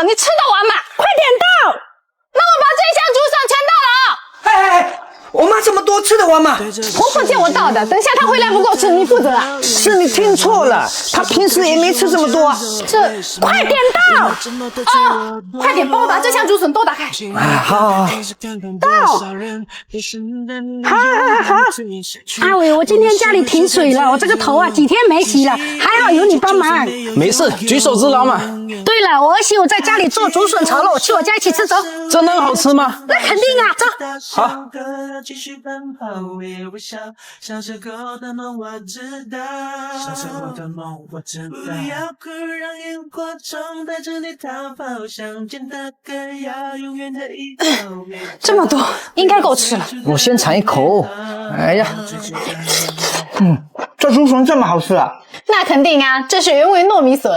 你吃得完吗？快点倒！那我把这箱竹笋全倒了啊！哎，我妈这么多吃得完吗？婆婆叫我倒的，等一下她回来不够吃，你负责啊！是你听错了，她平时也没吃这么多。快点倒！哦，快点帮我把这箱竹笋都打开。好，倒！好。阿伟，我今天家里停水了，我这个头啊几天没洗了，还好有你帮忙。没事，举手之劳嘛。对了，我儿媳妇在家里做竹笋炒肉，去我家一起吃走。真的很好吃吗？那肯定啊，走。好。继续奔跑，微微笑，小时候的梦我知道，小时候的梦我知道。不要哭，让萤火虫带着你逃跑，相见的歌谣，永远的以后。这么多，应该够吃了。我先尝一口。哎呀，这竹笋这么好吃啊？那肯定啊，这是原味糯米笋。